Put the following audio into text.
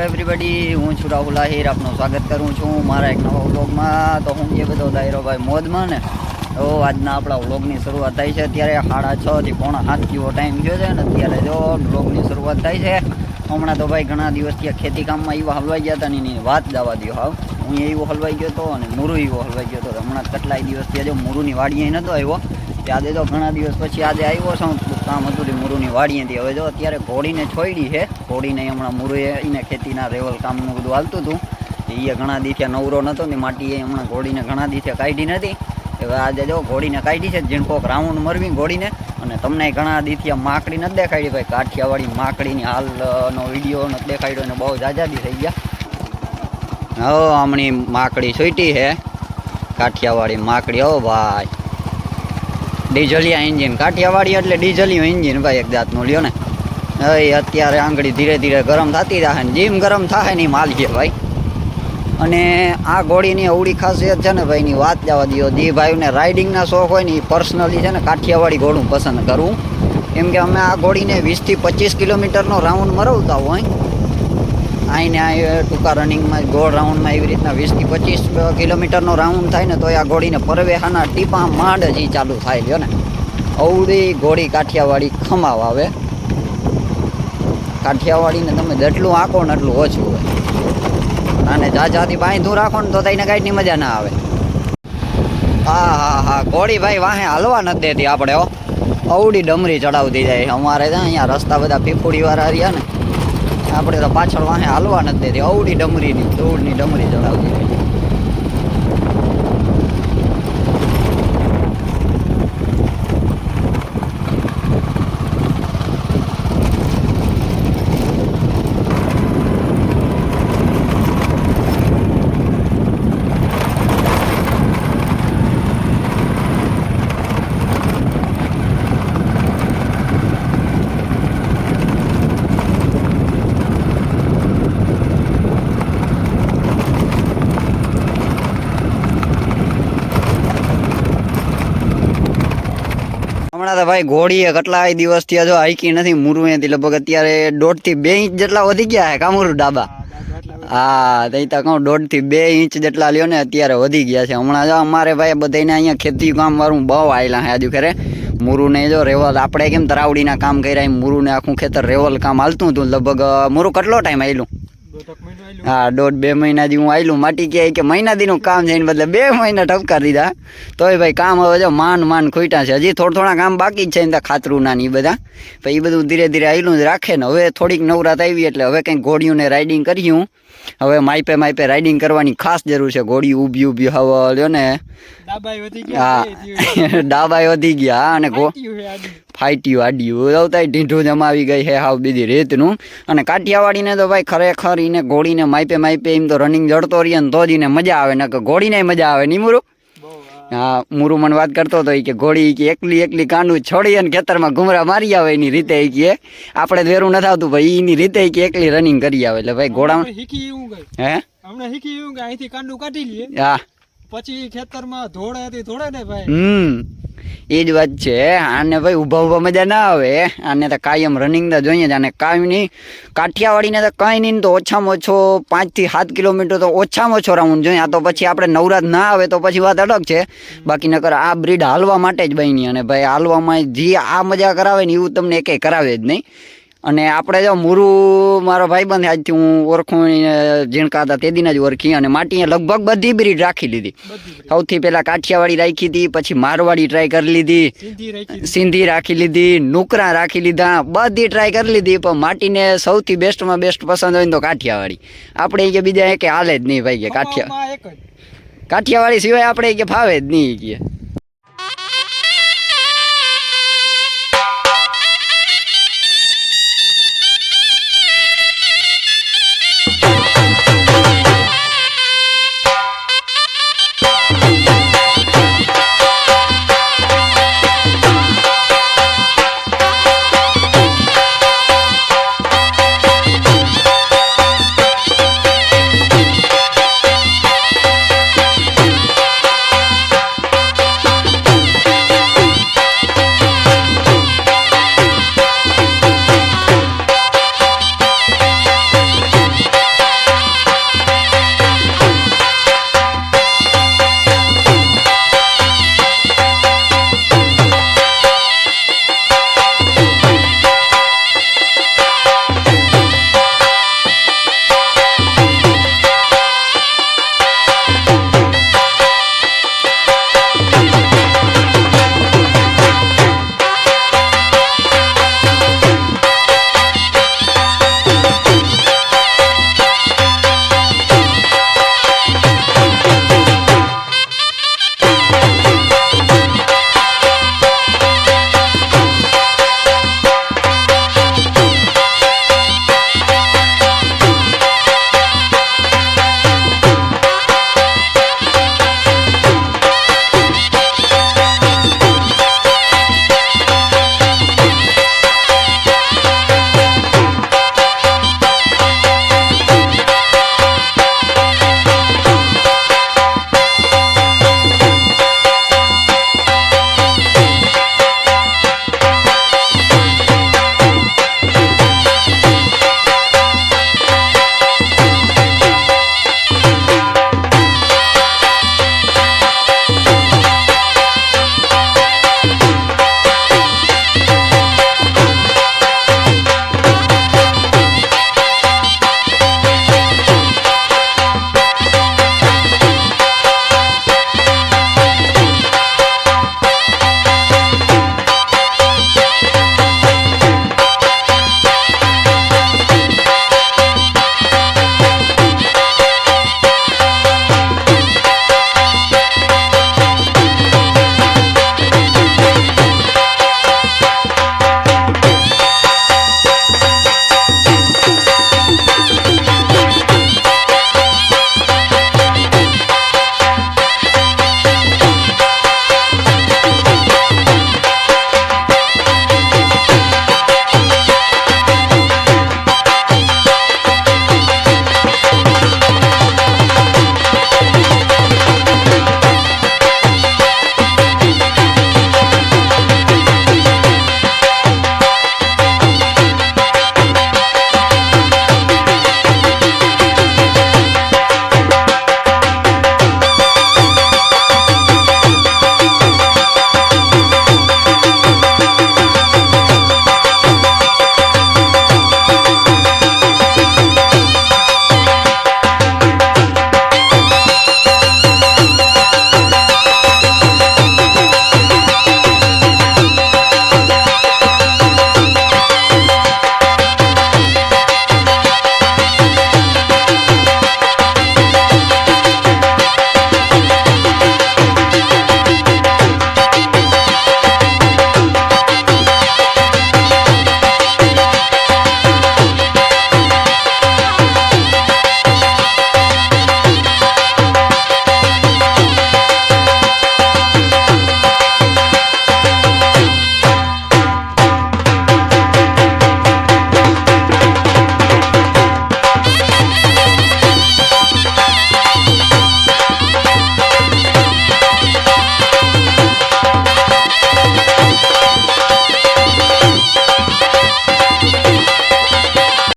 Everybody, હું છું રાહુલ આહિર. આપનું સ્વાગત કરું છું મારા એક નવા વ્લોગમાં. તો હું એ બધો દાયરો ભાઈ મોજમાં ને. તો આજના આપણા વ્લોગની શરૂઆત થાય છે. અત્યારે 6:30 થી 7:45 જેવો ટાઈમ થયો છે ને અત્યારે જો વ્લોગની શરૂઆત થાય છે. હમણાં તો ભાઈ ઘણા દિવસથી ખેતી કામમાં એવા હલવાઈ ગયા હતા ને વાત જવા દો. હાવ હું એવો હલવાઈ ગયો હતો અને મુરુ એવો હલવાઈ ગયો હતો. હમણાં કેટલાય દિવસથી જો મુરુની વાડીએ નહોતો આવ્યો. આજે તો ઘણા દિવસ પછી આજે આવ્યો છું. કામ હતું મુરુની વાડીએથી. હવે જો અત્યારે ઘોડીને છોડી છે. ઘોડીને હમણાં મુરુએ એને ખેતીના રેવલ કામનું બધું હાલતું હતું. એ ઘણા દિવસે નવરો નહોતો ને માટી હમણાં ઘોડીને ઘણા દિવસે કાઢી નથી. હવે આજે જો ઘોડીને કાઢી છે. જીણકોક રાઉન્ડ મરવી ઘોડીને. અને તમને ઘણા દિવસે માકડી નથી દેખાડી ભાઈ. કાઠિયાવાડી માકડીની હાલનો વિડીયો નથી દેખાડ્યો અને બહુ જાજાદી થઈ ગયા. હો હમણી માકડી છૂટી છે કાઠિયાવાડી માકડી. હો ભાઈ ડીઝલિયા એન્જિન. કાઠિયાવાડી એટલે ડીઝલિયું એન્જિન ભાઈ એક જાતનું લ્યો ને. હવે અત્યારે આંગળી ધીરે ધીરે ગરમ થતી રહે ને જેમ ગરમ થાય ને માલ છે ભાઈ. અને આ ઘોડીની અવળી ખાસિયત છે ને ભાઈ ની વાત જવા દો. જે ભાઈને રાઇડિંગના શોખ હોય ને એ પર્સનલી છે ને કાઠિયાવાડી ઘોડું પસંદ કરવું. કેમ કે અમે આ ઘોડીને 20 થી 25 કિલોમીટરનો રાઉન્ડ મરવતા હોય. આઈને આ ટૂંકા રનિંગમાં ગોળ રાઉન્ડમાં એવી રીતના 20 થી 25 કિલોમીટરનો રાઉન્ડ થાય ને તો આ ઘોડીને પરવેહાના ટીપા માંડ જ ચાલુ થાય લ્યો ને. અવળી ઘોડી કાઠિયાવાડી ખમાવ આવે. કાઠિયાવાડીને તમે જેટલું આંકો ને એટલું ઓછું હોય. અને જાજાથી બાંધું રાખો ને તો તેને કાંઈની મજા ના આવે. હા ઘોડી ભાઈ વાહે હાલવા નથી દેતી આપણે. અવળી ડમરી ચડાવતી જાય. અમારે અહીંયા રસ્તા બધા પીપુડી વાળા રહ્યા ને આપણે તો પાછળ વાહે હાલવા નથી દેતી. અવળી ડમરીની દોડની ડમરી ચડાવતી જાય. હમણાં તો ભાઈ ઘોડીએ કેટલાય દિવસથી જો હાઈકી નથી મુરુએથી. લગભગ અત્યારે 1.5 થી 2 ઇંચ જેટલા વધી ગયા છે કામુરુ ડાબા. હા તઈ તો કહું 1.5 થી 2 ઇંચ જેટલા લ્યો ને અત્યારે વધી ગયા છે. હમણાં જો અમારે ભાઈ બધાને અહીંયા ખેતી કામ વાળું બહુ આવેલા છે આજુ ખરે. મુરુને જો રેવલ આપણે કેમ તરાવડીના કામ કર્યા એમ મુરુને આખું ખેતર રેવલ કામ હાલતું હતું. લગભગ મુરુ કેટલો ટાઈમ આવેલું? હા 1.5-2 મહિના થી હું આવેલું. માટી કે મહિના દીનું કામ છે એને બદલે 2 મહિના ઠપકાર દીધા. તોય ભાઈ કામ હવે જો માન ખોઈટા છે. હજી થોડા કામ બાકી જ છે એને ખાતરું ના એ બધા. પછી એ બધું ધીરે ધીરે આવેલું જ રાખે ને. હવે થોડીક નવરાત આવી એટલે હવે કંઈક ઘોડીઓને રાઇડિંગ કર્યું. હવે માઇપે રાઇડિંગ કરવાની ખાસ જરૂર છે. ઘોડી ઊભી હવે લ્યો ને. હા ડાબાઈ વધી ગયા અને ફાઈટ્યું આડ્યું આવતા ઢીંઢું જમાવી ગઈ છે હાવ બીજી રીતનું. અને કાઠિયાવાડીને તો ભાઈ ખરેખર એને ઘોડીને માઇપે એમ તો રનિંગ જડતો રહીએ ને તો જ એને મજા આવે ને કે ઘોડીને મજા આવે નહીં મુરુ? હા મુરુ મને વાત કરતો હતો કે ઘોડી કે એકલી કાંડું છોડી અને ખેતરમાં ઘુમરા મારી આવે એની રીતે કે આપણે વેરું નથી આવતું ભાઈ એની રીતે કે એકલી રનિંગ કરી આવે. એટલે ભાઈ ઘોડા હા પછી ખેતરમાં ધોળે ને ભાઈ. એ જ વાત છે. આને ભાઈ ઊભા મજા ના આવે. આને તો કાયમ રનિંગ તો જોઈએ જ. આને કાંઈ નહીં કાઠિયાવાડીને તો કાંઈ નહીં તો ઓછામાં ઓછો 5 થી 7 કિલોમીટર તો ઓછામાં ઓછો રાઉન્ડ જોઈએ. આ તો પછી આપણે નવરાત ના આવે તો પછી વાત અલગ છે. બાકી નકર આ બ્રીડ હાલવા માટે જ બની. અને ભાઈ હાલવામાં જે આ મજા કરાવે ને એવું તમને એકે કરાવે જ નહીં. અને આપણે જો મુરુ મારો ભાઈબંધ આજથી હું ઓળખું ઝીણકા હતા તે દિન જ ઓળખી. અને માટીએ લગભગ બધી બ્રીડ રાખી લીધી. સૌથી પહેલાં કાઠિયાવાડી રાખી હતી, પછી મારવાડી ટ્રાય કરી લીધી, સિંધી રાખી લીધી, નુકરા રાખી લીધા, બધી ટ્રાય કરી લીધી. પણ માટીને સૌથી બેસ્ટમાં બેસ્ટ પસંદ હોય ને તો કાઠિયાવાડી. આપણે કે બીજા કે હાલે જ નહીં ભાઈ કે કાઠિયાવાડી સિવાય આપણે કે ફાવે જ નહીં કે.